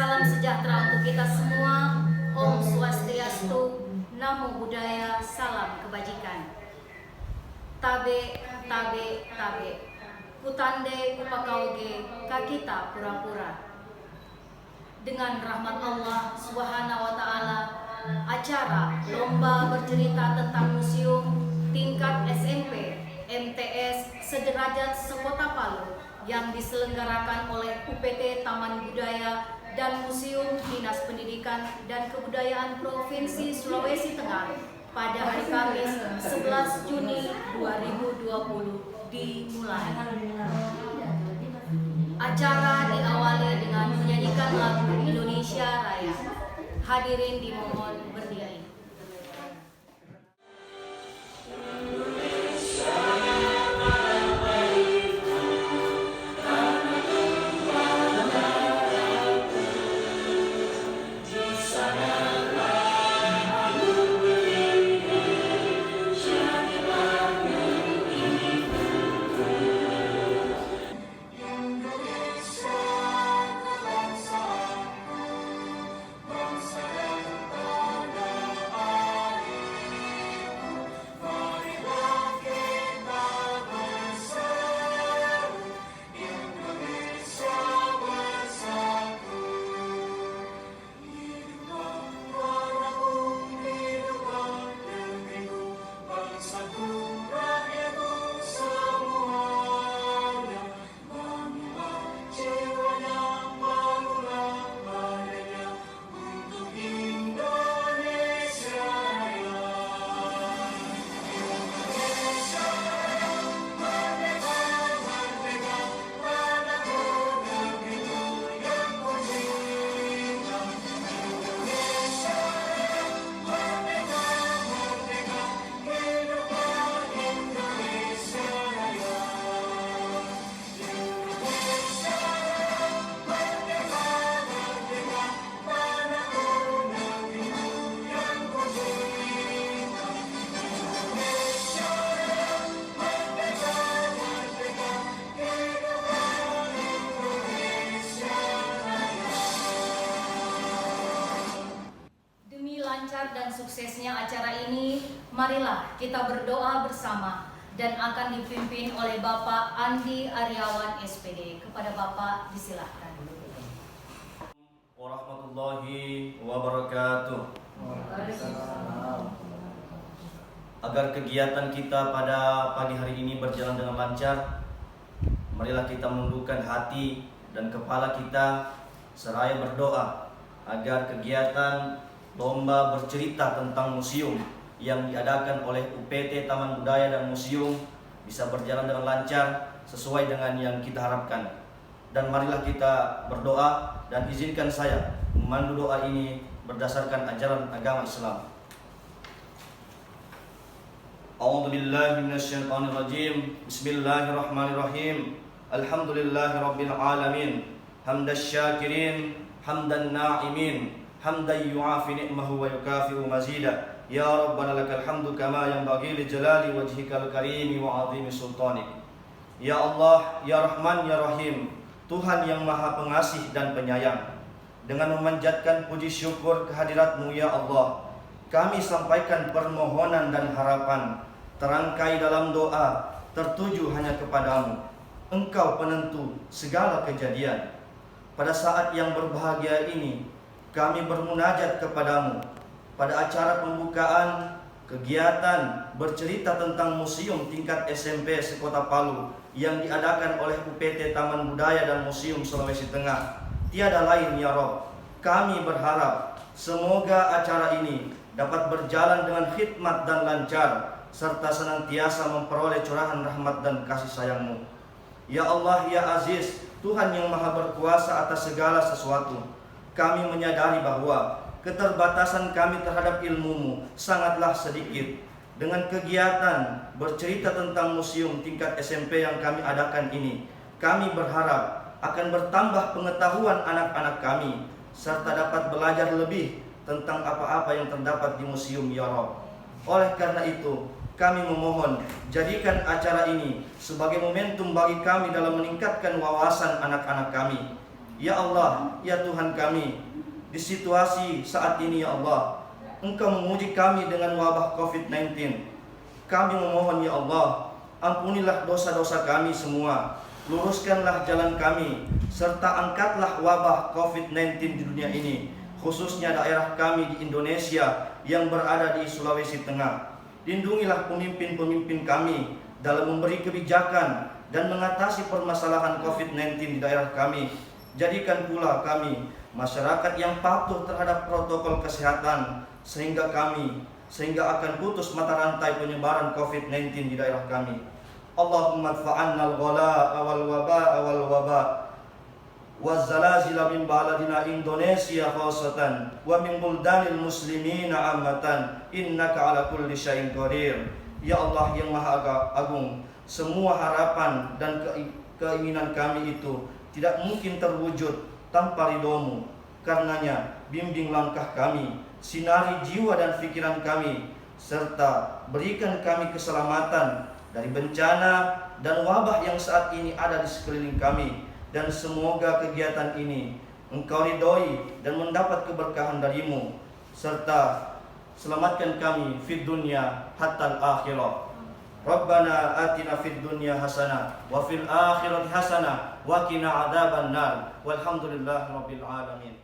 Salam sejahtera untuk kita semua. Om Swastiastu, Namo Buddhaya, salam kebajikan. Tabe, tabe, tabe. Kutande kupakauge kakita pura-pura. Dengan rahmat Allah Subhanahu wa Ta'ala, acara lomba bercerita tentang museum tingkat SMP MTS sederajat sekota Palu yang diselenggarakan oleh UPT Taman Budaya dan Museum Dinas Pendidikan dan Kebudayaan Provinsi Sulawesi Tengah pada hari Kamis 11 Juni 2020 dimulai. Acara diawali dengan menyanyikan lagu Indonesia Raya. Hadirin dimohon berdiri. Dan suksesnya acara ini, marilah kita berdoa bersama dan akan dipimpin oleh Bapak Andi Aryawan SPD. Kepada Bapak disilahkan. Warahmatullahi wabarakatuh. Agar kegiatan kita pada pagi hari ini berjalan dengan lancar, marilah kita menundukkan hati dan kepala kita seraya berdoa agar kegiatan lomba bercerita tentang museum yang diadakan oleh UPT Taman Budaya dan Museum bisa berjalan dengan lancar sesuai dengan yang kita harapkan. Dan marilah kita berdoa dan izinkan saya memandu doa ini berdasarkan ajaran agama Islam. A'udzubillahi minasyaitonirrajim. Bismillahirrahmanirrahim. Alhamdulillahirabbil alamin. Hamdasy syakirin, hamdan na'imin. Hamdan yu'afi ni'mahu wa yukafi'u mazida. Ya Rabbana lakal hamdu kama yanbaghi li jalali wajhikal karimi wa 'azimi sultanik. Ya Allah, Ya Rahman, Ya Rahim, Tuhan yang Maha Pengasih dan Penyayang, dengan memanjatkan puji syukur kehadirat-Mu ya Allah, kami sampaikan permohonan dan harapan terangkai dalam doa tertuju hanya kepadamu. Engkau penentu segala kejadian. Pada saat yang berbahagia ini, kami bermunajat kepadamu pada acara pembukaan kegiatan bercerita tentang museum tingkat SMP sekota Palu yang diadakan oleh UPT Taman Budaya dan Museum Sulawesi Tengah. Tiada lain ya Rob, kami berharap semoga acara ini dapat berjalan dengan khidmat dan lancar serta senantiasa memperoleh curahan rahmat dan kasih sayang-Mu. Ya Allah, Ya Aziz, Tuhan yang Maha Berkuasa atas segala sesuatu, kami menyadari bahwa keterbatasan kami terhadap ilmu-Mu sangatlah sedikit. Dengan kegiatan bercerita tentang museum tingkat SMP yang kami adakan ini, kami berharap akan bertambah pengetahuan anak-anak kami serta dapat belajar lebih tentang apa-apa yang terdapat di museum ya Rabb. Oleh karena itu, kami memohon jadikan acara ini sebagai momentum bagi kami dalam meningkatkan wawasan anak-anak kami. Ya Allah, ya Tuhan kami, di situasi saat ini ya Allah, Engkau menguji kami dengan wabah COVID-19. Kami memohon ya Allah, ampunilah dosa-dosa kami semua, luruskanlah jalan kami, serta angkatlah wabah COVID-19 di dunia ini, khususnya daerah kami di Indonesia yang berada di Sulawesi Tengah. Lindungilah pemimpin-pemimpin kami dalam memberi kebijakan dan mengatasi permasalahan COVID-19 di daerah kami. Jadikan pula kami masyarakat yang patuh terhadap protokol kesehatan sehingga akan putus mata rantai penyebaran COVID-19 di daerah kami. Allahumma adfa'anna al-ghala wal waba wazzalazila min baladina Indonesia khasatan wa min buldanil muslimina ammatan innaka ala kulli syai'in qadir. Ya Allah yang Maha Agung, semua harapan dan keinginan kami itu tidak mungkin terwujud tanpa ridho-Mu. Karenanya bimbing langkah kami, sinari jiwa dan pikiran kami, serta berikan kami keselamatan dari bencana dan wabah yang saat ini ada di sekeliling kami. Dan semoga kegiatan ini Engkau ridhoi dan mendapat keberkahan dari-Mu, serta selamatkan kami fid dunya hatta al-akhirah. Rabbana atina fid dunya hasanah wa fil akhirati hasanah wa qina adzabannar. Walhamdulillahirabbil alamin.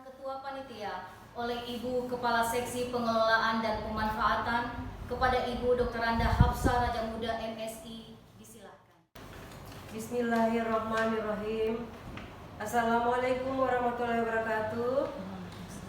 Ketua Panitia oleh Ibu Kepala Seksi Pengelolaan dan Pemanfaatan kepada Ibu Dr. Anda Hafsah Raja Muda MSI, disilahkan. Bismillahirrahmanirrahim. Assalamualaikum warahmatullahi wabarakatuh.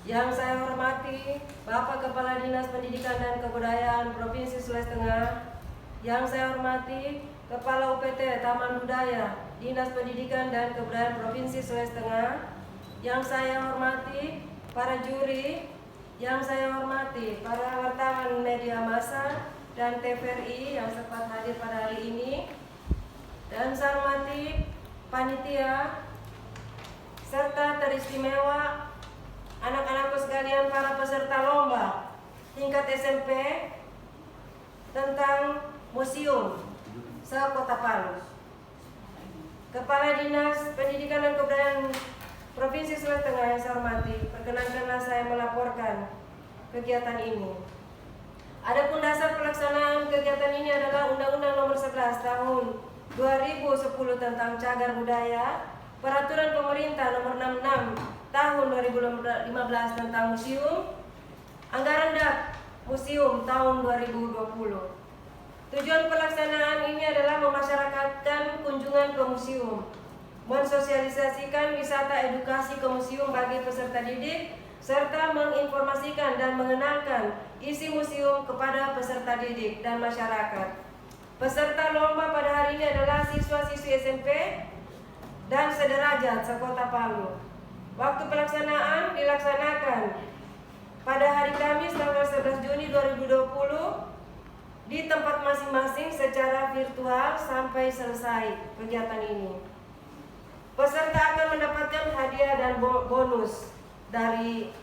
Yang saya hormati Bapak Kepala Dinas Pendidikan dan Kebudayaan Provinsi Sulawesi Tengah, yang saya hormati Kepala UPT Taman Budaya Dinas Pendidikan dan Kebudayaan Provinsi Sulawesi Tengah, yang saya hormati para juri, yang saya hormati para wartawan media massa dan TVRI yang sempat hadir pada hari ini, dan saya hormati panitia serta teristimewa anak-anakku sekalian, para peserta lomba tingkat SMP tentang museum se-Kota Palu. Kepala Dinas Pendidikan dan Kebudayaan Provinsi Sulawesi Tengah yang saya hormati, perkenankanlah saya melaporkan kegiatan ini. Adapun dasar pelaksanaan kegiatan ini adalah Undang-Undang Nomor 11 Tahun 2010 tentang Cagar Budaya, Peraturan Pemerintah Nomor 66 Tahun 2015 tentang Museum, Anggaran DAP Museum tahun 2020. Tujuan pelaksanaan ini adalah memasyarakatkan kunjungan ke museum, mensosialisasikan wisata edukasi ke museum bagi peserta didik, serta menginformasikan dan mengenalkan isi museum kepada peserta didik dan masyarakat. Peserta lomba pada hari ini adalah siswa-siswi SMP dan sederajat se-Kota Palu. Waktu pelaksanaan dilaksanakan pada hari Kamis tanggal 11 Juni 2020 di tempat masing-masing secara virtual sampai selesai kegiatan ini. Peserta akan mendapatkan hadiah dan bonus dari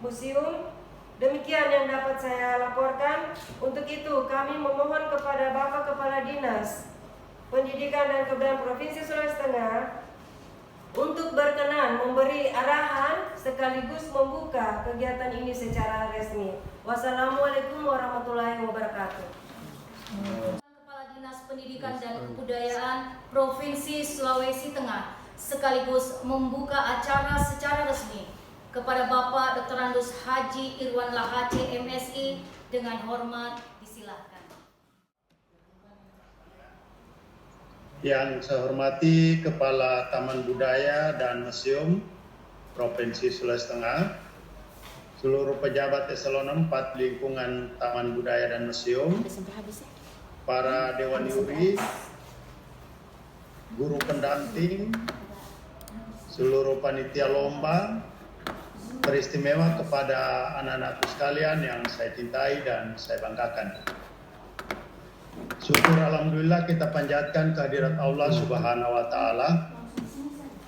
museum. Demikian yang dapat saya laporkan. Untuk itu kami memohon kepada Bapak Kepala Dinas Pendidikan dan Kebudayaan Provinsi Sulawesi Tengah untuk berkenan memberi arahan sekaligus membuka kegiatan ini secara resmi. Wassalamualaikum warahmatullahi wabarakatuh. Kepala Dinas Pendidikan dan Kebudayaan Provinsi Sulawesi Tengah sekaligus membuka acara secara resmi kepada Bapak Dr. Andus Haji Irwan Lahace MSI, dengan hormat disilahkan. Yang saya hormati Kepala Taman Budaya dan Museum Provinsi Sulawesi Tengah, seluruh pejabat eselon 4 lingkungan Taman Budaya dan Museum, para Dewan Juri, guru pendamping, seluruh panitia lomba, teristimewa kepada anak-anakku sekalian yang saya cintai dan saya banggakan. Syukur alhamdulillah kita panjatkan kehadirat Allah Subhanahu wa taala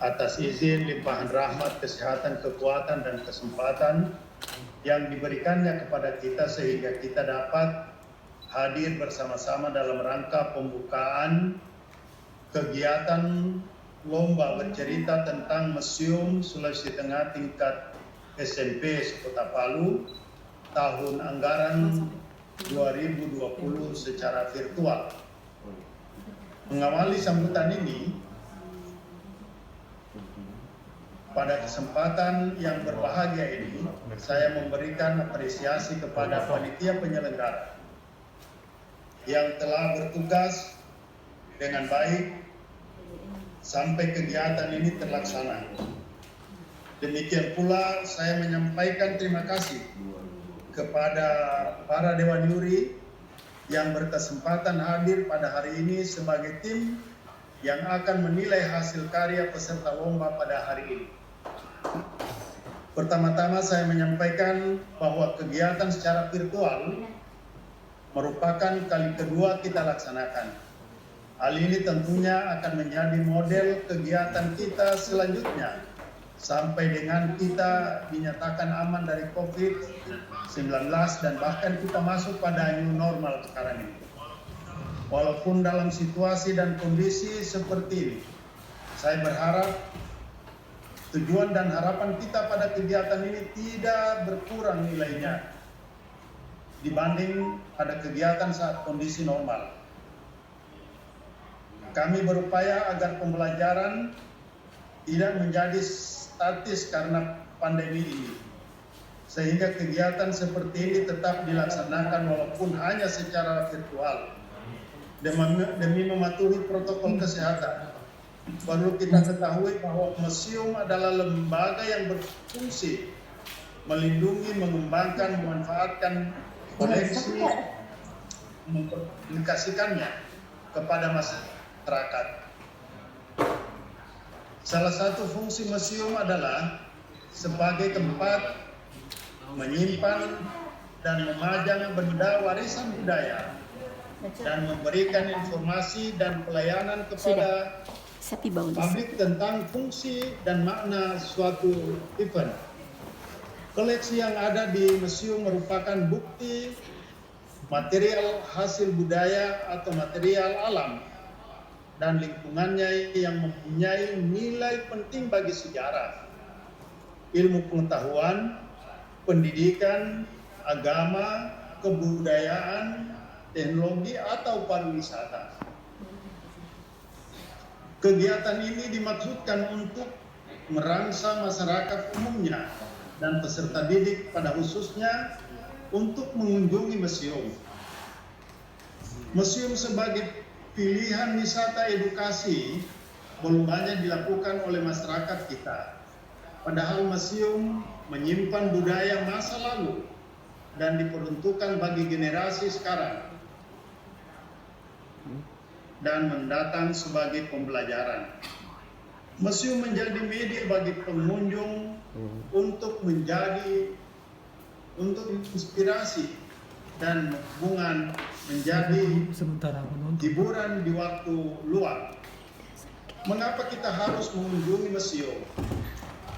atas izin limpahan rahmat, kesehatan, kekuatan dan kesempatan yang diberikannya kepada kita sehingga kita dapat hadir bersama-sama dalam rangka pembukaan kegiatan lomba bercerita tentang Museum Sulawesi Tengah tingkat SMP Kota Palu tahun anggaran 2020 secara virtual. Mengawali sambutan ini, pada kesempatan yang berbahagia ini, saya memberikan apresiasi kepada panitia penyelenggara yang telah bertugas dengan baik sampai kegiatan ini terlaksana. Demikian pula saya menyampaikan terima kasih kepada para Dewan Juri yang berkesempatan hadir pada hari ini sebagai tim yang akan menilai hasil karya peserta lomba pada hari ini. Pertama-tama saya menyampaikan bahwa kegiatan secara virtual merupakan kali kedua kita laksanakan. Hal ini tentunya akan menjadi model kegiatan kita selanjutnya sampai dengan kita dinyatakan aman dari COVID-19 dan bahkan kita masuk pada new normal sekarang ini. Walaupun dalam situasi dan kondisi seperti ini, saya berharap tujuan dan harapan kita pada kegiatan ini tidak berkurang nilainya dibanding pada kegiatan saat kondisi normal. Kami berupaya agar pembelajaran tidak menjadi statis karena pandemi ini, sehingga kegiatan seperti ini tetap dilaksanakan walaupun hanya secara virtual demi mematuhi protokol kesehatan. Perlu kita ketahui bahwa museum adalah lembaga yang berfungsi melindungi, mengembangkan, memanfaatkan koleksi, mengkomunikasikannya kepada masyarakat. Salah satu fungsi museum adalah sebagai tempat menyimpan dan memajang benda warisan budaya dan memberikan informasi dan pelayanan kepada publik tentang fungsi dan makna suatu event. Koleksi yang ada di museum merupakan bukti material hasil budaya atau material alam dan lingkungannya yang mempunyai nilai penting bagi sejarah, ilmu pengetahuan, pendidikan, agama, kebudayaan, teknologi atau pariwisata. Kegiatan ini dimaksudkan untuk merangsang masyarakat umumnya dan peserta didik pada khususnya untuk mengunjungi museum. Museum sebagai pilihan wisata edukasi belum banyak dilakukan oleh masyarakat kita. Padahal museum menyimpan budaya masa lalu dan diperuntukkan bagi generasi sekarang dan mendatang sebagai pembelajaran. Museum menjadi media bagi pengunjung untuk inspirasi dan hubungan menjadi hiburan di waktu luang. Mengapa kita harus mengunjungi museum?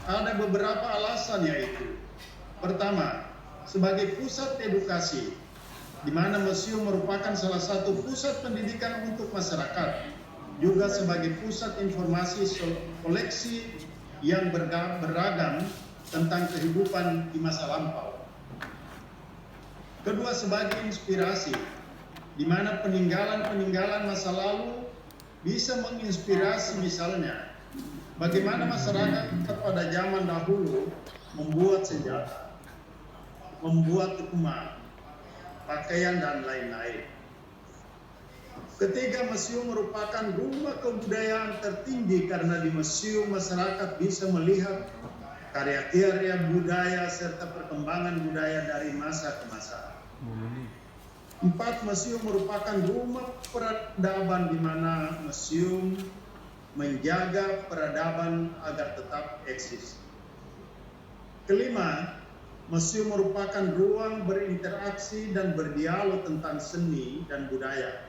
Ada beberapa alasan, yaitu pertama, sebagai pusat edukasi, di mana museum merupakan salah satu pusat pendidikan untuk masyarakat, juga sebagai pusat informasi koleksi yang beragam tentang kehidupan di masa lampau. Kedua, sebagai inspirasi, di mana peninggalan-peninggalan masa lalu bisa menginspirasi, misalnya bagaimana masyarakat pada zaman dahulu membuat senjata, membuat rumah, pakaian, dan lain-lain. Ketiga, museum merupakan rumah kebudayaan tertinggi karena di museum masyarakat bisa melihat karya-karya budaya serta perkembangan budaya dari masa ke masa. Empat, museum merupakan rumah peradaban di mana museum menjaga peradaban agar tetap eksis. Kelima, museum merupakan ruang berinteraksi dan berdialog tentang seni dan budaya,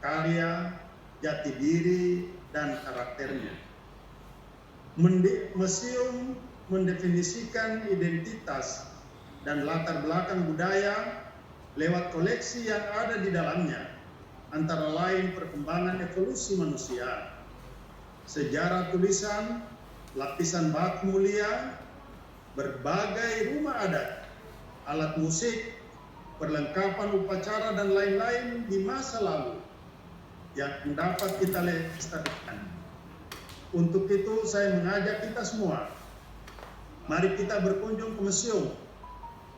karya, jati diri, dan karakternya. Museum mendefinisikan identitas dan latar belakang budaya lewat koleksi yang ada di dalamnya, antara lain perkembangan evolusi manusia, sejarah tulisan, lapisan batu mulia, berbagai rumah adat, alat musik, perlengkapan upacara dan lain-lain di masa lalu yang dapat kita lestarikan. Untuk itu saya mengajak kita semua, mari kita berkunjung ke museum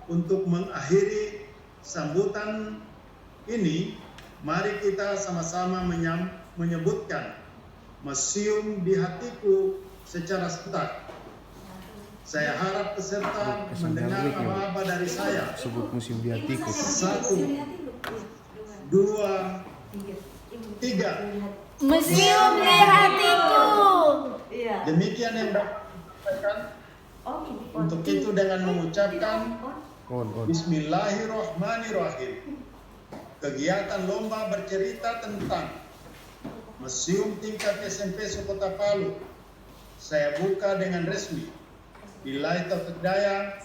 untuk mengakhiri sambutan ini. Mari kita sama-sama menyebutkan museum di hatiku secara serentak. Saya harap peserta mendengar apa-apa dari saya. Sebut museum di hatiku. 1, 2, 3. Museum di hatiku. Demikian yang dapat disampaikan. Untuk itu dengan mengucapkan Bismillahirrahmanirrahim. Kegiatan lomba bercerita tentang Museum tingkat SMP Sekota Palu saya buka dengan resmi. Billahi taufiq hidayah.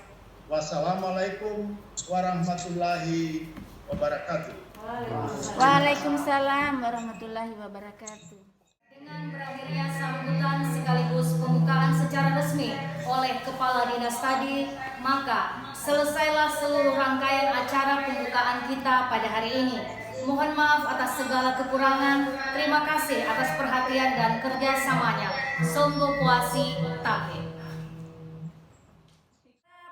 Wassalamualaikum warahmatullahi wabarakatuh. Waalaikumsalam warahmatullahi wabarakatuh. Dengan berakhirnya sambutan sekaligus pembukaan secara resmi oleh Kepala Dinas tadi, maka selesailah seluruh rangkaian acara pembukaan kita pada hari ini. Mohon maaf atas segala kekurangan. Terima kasih atas perhatian dan kerjasamanya. Songgo Puasi Tahe.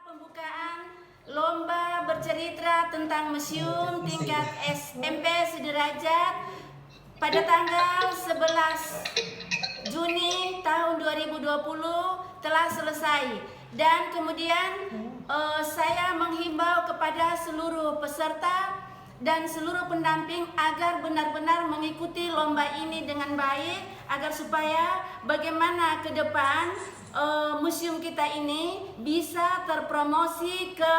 Pembukaan lomba bercerita tentang museum tingkat SMP sederajat pada tanggal 11 Juni tahun 2020 telah selesai, dan kemudian saya menghimbau kepada seluruh peserta dan seluruh pendamping agar benar-benar mengikuti lomba ini dengan baik, agar supaya bagaimana ke depan museum kita ini bisa terpromosi ke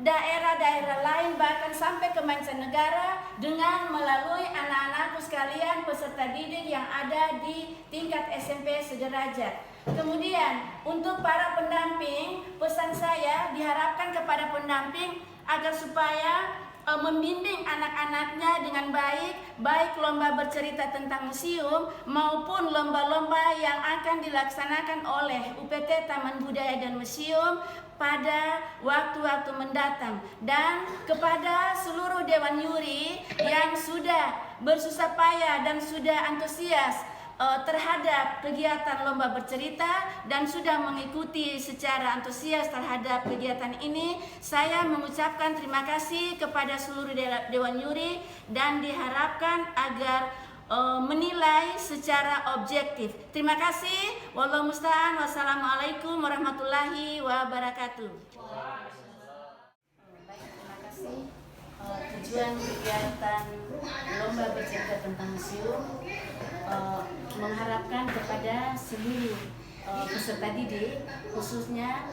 daerah-daerah lain, bahkan sampai ke mancanegara dengan melalui anak-anakku sekalian peserta didik yang ada di tingkat SMP sederajat. Kemudian untuk para pendamping, pesan saya diharapkan kepada pendamping agar supaya membimbing anak-anaknya dengan baik lomba bercerita tentang museum maupun lomba-lomba yang akan dilaksanakan oleh UPT Taman Budaya dan Museum pada waktu-waktu mendatang. Dan kepada seluruh Dewan Juri yang sudah bersusah payah dan sudah antusias terhadap kegiatan lomba bercerita dan sudah mengikuti secara antusias terhadap kegiatan ini, saya mengucapkan terima kasih kepada seluruh Dewan Juri dan diharapkan agar menilai secara objektif. Terima kasih. Wallahu musta'an. Wassalamualaikum warahmatullahi wabarakatuh. Baik, terima kasih. Tujuan kegiatan lomba bercerita tentang museum mengharapkan kepada seluruh peserta didik, khususnya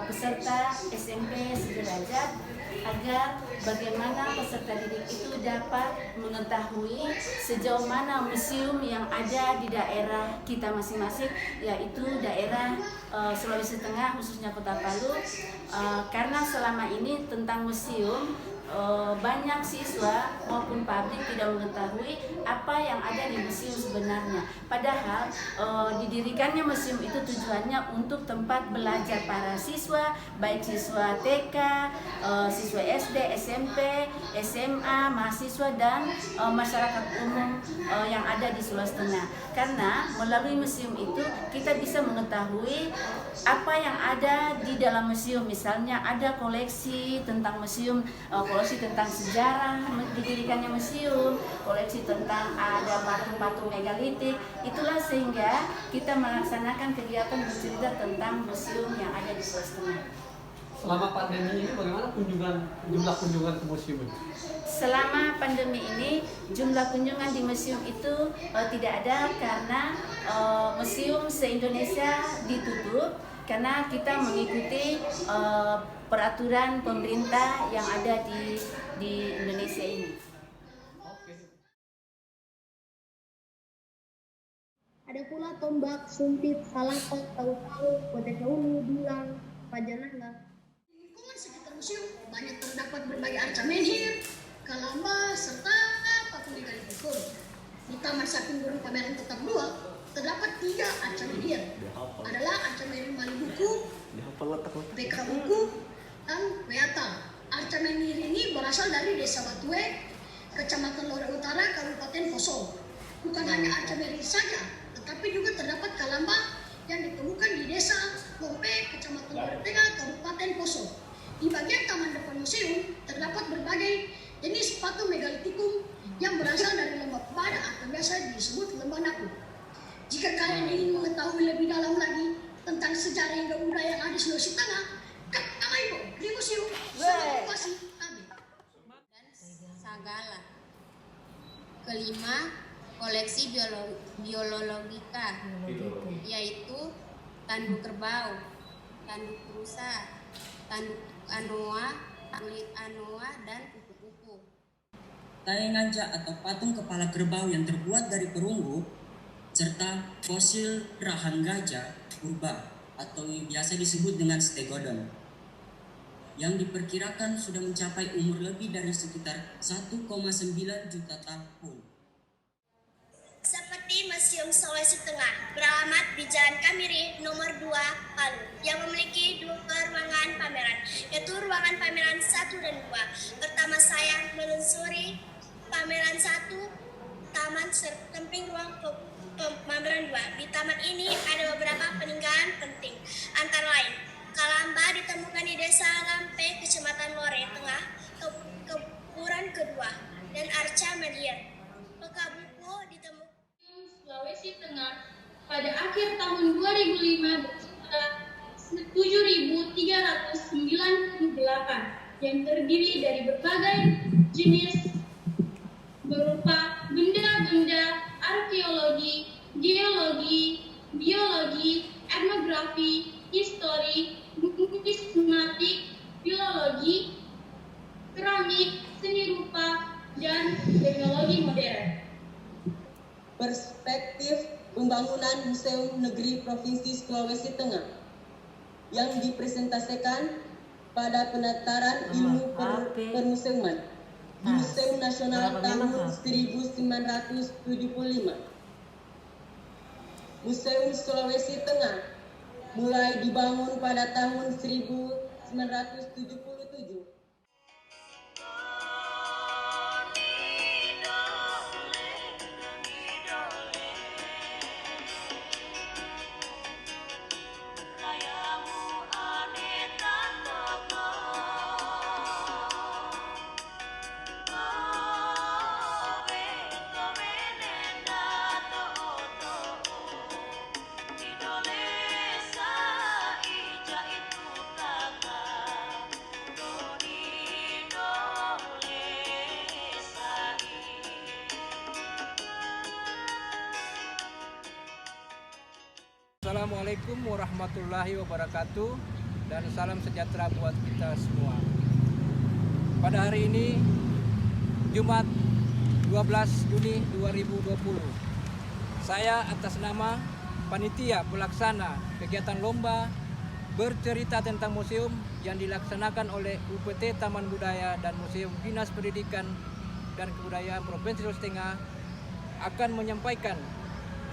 peserta SMP sederajat, agar bagaimana peserta didik itu dapat mengetahui sejauh mana museum yang ada di daerah kita masing-masing, yaitu daerah Sulawesi Tengah, khususnya Kota Palu. Karena selama ini tentang museum banyak siswa maupun publik tidak mengetahui apa yang ada di museum sebenarnya. Padahal didirikannya museum itu tujuannya untuk tempat belajar para siswa, baik siswa TK, siswa SD, SMP, SMA, mahasiswa dan masyarakat umum yang ada di Sulawesi Tengah. Karena melalui museum itu kita bisa mengetahui apa yang ada di dalam museum. Misalnya ada koleksi tentang museum, koleksi tentang sejarah didirikannya museum, koleksi tentang ada patung-patung megalitik. Itulah sehingga kita melaksanakan kegiatan bercerita tentang museum yang ada di Sulawesi Tengah. Selama pandemi ini bagaimana jumlah kunjungan ke museum ini? Selama pandemi ini jumlah kunjungan di museum itu tidak ada karena museum se-Indonesia ditutup karena kita mengikuti peraturan pemerintah yang ada di Indonesia ini. Ada pula tombak, sumpit, salapat, tahu-tahu, potekaulu, bilang, pajanangga. Di lingkungan sekitar museum banyak terdapat berbagai arca menhir, kalamba, serta patung digali ukur. Di Taman Sapin Burung Pameran Tetap 2 terdapat 3 arca media. Adalah arca media Malibuku, PK Buku, dan Weata. Arca media ini berasal dari Desa Batue, Kecamatan Lore Utara, Kabupaten Poso. Bukan hanya arca media saja, tetapi juga terdapat kalamba yang ditemukan di Desa Lompe, Kecamatan Lore Tengah, Kabupaten Poso. Di bagian taman depan museum terdapat berbagai jenis patung megalitikum yang berasal dari lembah Pada atau biasa disebut lembah Napu. Jika kalian ingin mengetahui lebih dalam lagi tentang sejarah hingga budaya yang ada di Sulawesi Tengah, kami di Museum Konservasi kami. Dan Sagala. Kelima, koleksi biologika, yaitu tanduk kerbau, tanduk rusa, tanduk anoa, kulit anoa, dan kupu-kupu. Taengaja atau patung kepala kerbau yang terbuat dari perunggu, serta fosil rahang gajah purba atau biasa disebut dengan stegodon, yang diperkirakan sudah mencapai umur lebih dari sekitar 1,9 juta tahun. Seperti Museum Sulawesi Tengah, beralamat di Jalan Kamiri nomor 2, Palu, yang memiliki 2 ruangan pameran, yaitu ruangan pameran 1 dan 2. Pertama saya menelusuri pameran 1, taman samping ruang pameran 2. Di taman ini ada beberapa peninggalan penting, antara lain kalamba ditemukan di Desa Lampe, Kecamatan Lore Tengah, Kepuran kedua, dan arca median. Pekabuku ditemukan Sulawesi Tengah pada akhir tahun 2005 berjumlah 7.398 yang terdiri dari berbagai jenis berupa benda-benda arkeologi, geologi, biologi, etnografi, histori, numismatik, filologi, keramik, seni rupa, dan teknologi modern. Perspektif pembangunan Museum Negeri Provinsi Sulawesi Tengah yang dipresentasikan pada penataran ilmu permuseuman di Museum Nasional tahun 1975. Museum Sulawesi Tengah mulai dibangun pada tahun 1977. Assalamualaikum warahmatullahi wabarakatuh, dan salam sejahtera buat kita semua. Pada hari ini, Jumat 12 Juni 2020, saya atas nama Panitia Pelaksana Kegiatan Lomba Bercerita tentang Museum yang dilaksanakan oleh UPT Taman Budaya dan Museum Dinas Pendidikan dan Kebudayaan Provinsi Sulawesi Tengah akan menyampaikan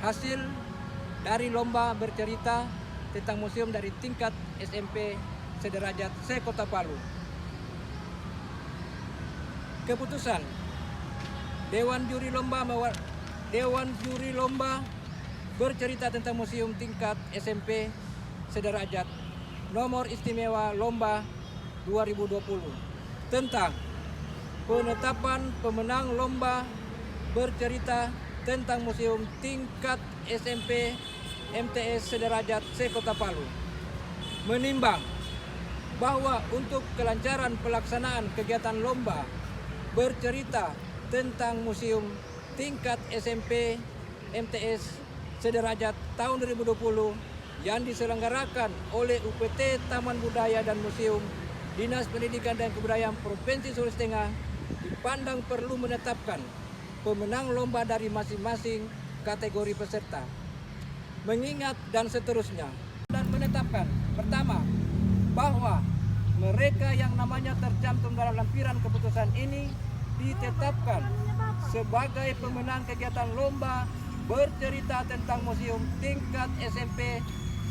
hasil dari lomba bercerita tentang museum dari tingkat SMP sederajat se-Kota Palu. Keputusan Dewan Juri Lomba bercerita tentang museum tingkat SMP sederajat nomor istimewa lomba 2020 tentang penetapan pemenang lomba bercerita tentang museum tingkat SMP MTS sederajat se-Kota Palu, menimbang bahwa untuk kelancaran pelaksanaan kegiatan lomba bercerita tentang museum tingkat SMP MTS sederajat tahun 2020 yang diselenggarakan oleh UPT Taman Budaya dan Museum Dinas Pendidikan dan Kebudayaan Provinsi Sulawesi Tengah dipandang perlu menetapkan pemenang lomba dari masing-masing kategori peserta, mengingat dan seterusnya, dan menetapkan pertama bahwa mereka yang namanya tercantum dalam lampiran keputusan ini ditetapkan sebagai pemenang kegiatan lomba bercerita tentang museum tingkat SMP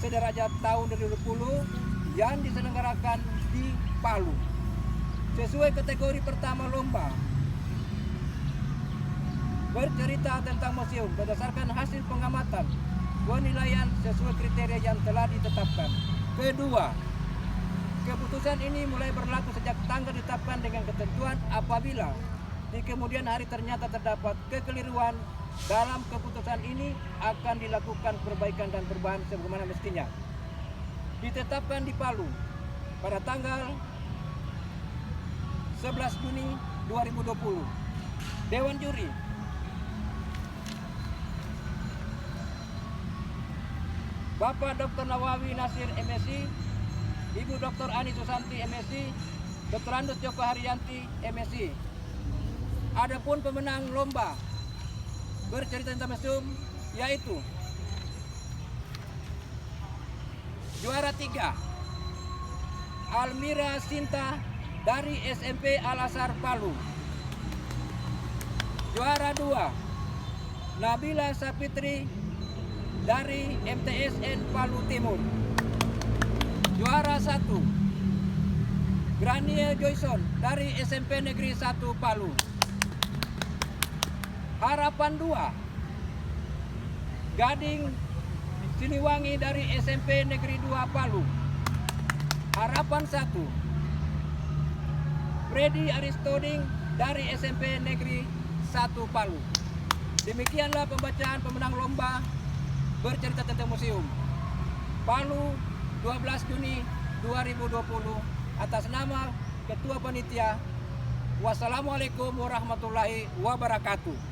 sederajat tahun 2020 yang diselenggarakan di Palu. Sesuai kategori pertama lomba, bercerita tentang museum berdasarkan hasil pengamatan penilaian sesuai kriteria yang telah ditetapkan. Kedua, keputusan ini mulai berlaku sejak tanggal ditetapkan dengan ketentuan apabila di kemudian hari ternyata terdapat kekeliruan dalam keputusan ini akan dilakukan perbaikan dan perubahan sebagaimana mestinya. Ditetapkan di Palu pada tanggal 11 Juni 2020. Dewan Juri Bapak Dr. Nawawi Nasir MSc, Ibu Dr. Ani Susanti MSc, Dr. Andus Joko Haryanti MSc. Adapun pemenang lomba bercerita tentang museum yaitu juara 3 Almira Sinta dari SMP Al-Azhar Palu. Juara 2 Nabila Sapitri dari MTSN Palu Timur. Juara 1 Grania Joyson dari SMP Negeri 1 Palu. Harapan 2 Gading Siliwangi dari SMP Negeri 2 Palu. Harapan 1 Freddy Aristoding dari SMP Negeri 1 Palu. Demikianlah pembacaan pemenang lomba bercerita tentang museum Palu 12 Juni 2020 atas nama Ketua Panitia. Wassalamualaikum warahmatullahi wabarakatuh.